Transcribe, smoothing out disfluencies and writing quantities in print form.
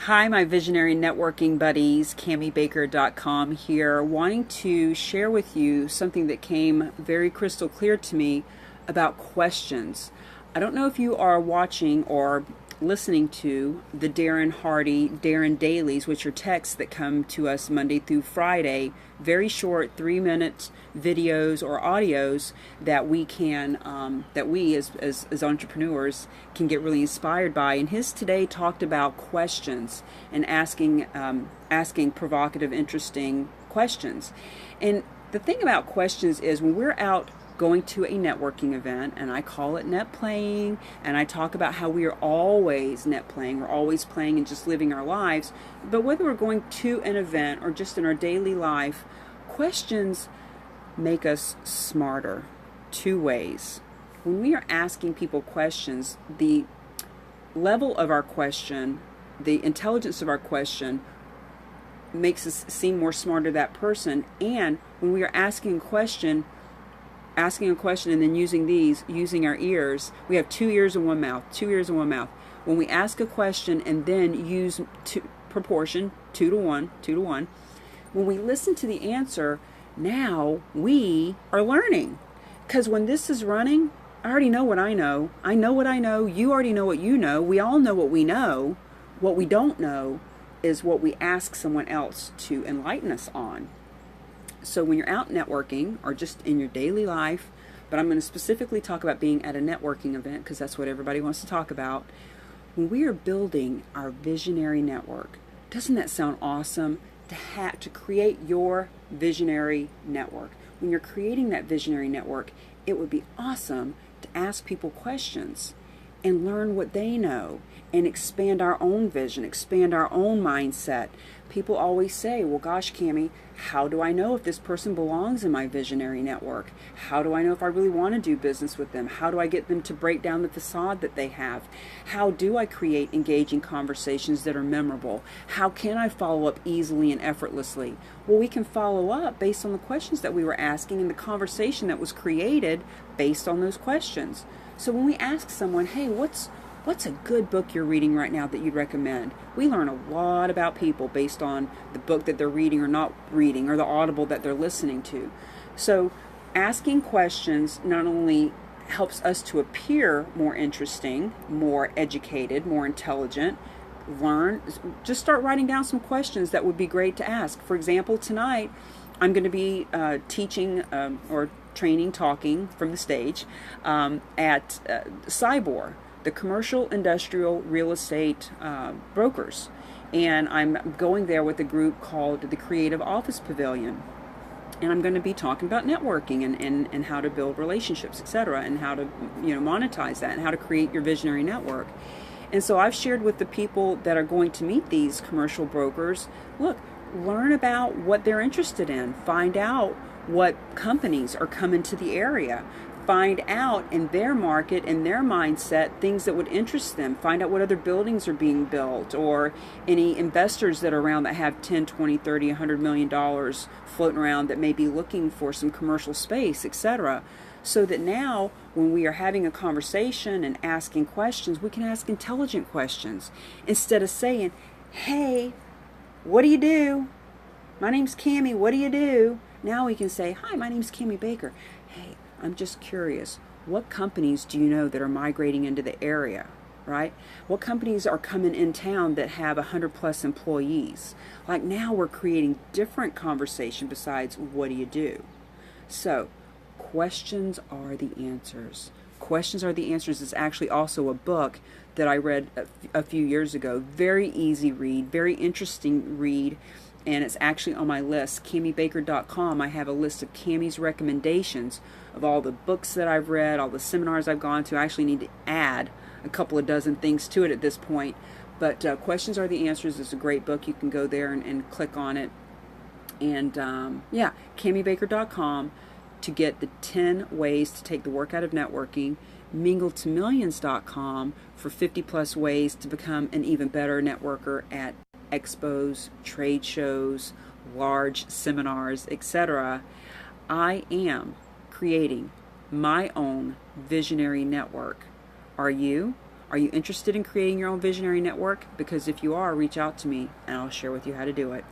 Hi, my visionary networking buddies, CamiBaker.com here, wanting to share with you something that came very crystal clear to me about questions. I don't know if you are watching or listening to the Darren Hardy Darren Dailies, which are texts that come to us Monday through Friday, very short 3 minute videos or audios that we can that we as entrepreneurs can get really inspired by. And his today talked about questions and asking provocative, interesting questions. And the thing about questions is when we're out going to a networking event, and I call it net playing, and I talk about how we are always net playing, we're always playing and just living our lives. But whether we're going to an event or just in our daily life, questions make us smarter. Two ways. When we are asking people questions, the level of our question, the intelligence of our question makes us seem more smarter than that person. And when we are asking a question and then using our ears, we have two ears and one mouth. When we ask a question and then use proportion 2 to 1, when we listen to the answer, now we are learning. Because when this is running, I already know what I know. I know what I know. You already know what you know. We all know what we know. What we don't know is what we ask someone else to enlighten us on. So when you're out networking or just in your daily life, but I'm going to specifically talk about being at a networking event because that's what everybody wants to talk about. When we are building our visionary network, doesn't that sound awesome to create your visionary network? When you're creating that visionary network, it would be awesome to ask people questions and learn what they know and expand our own vision, expand our own mindset. People always say, well, gosh, Cami, how do I know if this person belongs in my visionary network? How do I know if I really want to do business with them? How do I get them to break down the facade that they have? How do I create engaging conversations that are memorable? How can I follow up easily and effortlessly? Well, we can follow up based on the questions that we were asking and the conversation that was created based on those questions. So when we ask someone, hey, what's a good book you're reading right now that you'd recommend? We learn a lot about people based on the book that they're reading or not reading, or the audible that they're listening to. So asking questions not only helps us to appear more interesting, more educated, more intelligent, just start writing down some questions that would be great to ask. For example, tonight I'm going to be teaching or talking from the stage at Cyborg, the commercial industrial real estate brokers. And I'm going there with a group called the Creative Office Pavilion. And I'm going to be talking about networking and how to build relationships, etc., and how to monetize that and how to create your visionary network. And so I've shared with the people that are going to meet these commercial brokers, look, learn about what they're interested in. Find out what companies are coming to the area. Find out in their market and their mindset things that would interest them. Find out what other buildings are being built or any investors that are around that have 10, 20, 30, $100 million floating around that may be looking for some commercial space, etc. So that now when we are having a conversation and asking questions, we can ask intelligent questions instead of saying, hey, what do you do? My name's Cami, what do you do? Now we can say, hi, my name's Cami Baker. Hey, I'm just curious, what companies do you know that are migrating into the area, right? What companies are coming in town that have 100+ employees? Like now we're creating different conversation besides what do you do? So questions are the answers. Questions Are the Answers is actually also a book that I read a few years ago. Very easy read, very interesting read. And it's actually on my list, CamiBaker.com. I have a list of Cami's recommendations of all the books that I've read, all the seminars I've gone to. I actually need to add a couple of dozen things to it at this point. But Questions Are the Answers is a great book. You can go there and click on it. And CamiBaker.com to get the 10 ways to take the work out of networking. MingleToMillions.com for 50+ ways to become an even better networker at expos, trade shows, large seminars, etc. I am creating my own visionary network. Are you? Are you interested in creating your own visionary network? Because if you are, reach out to me and I'll share with you how to do it.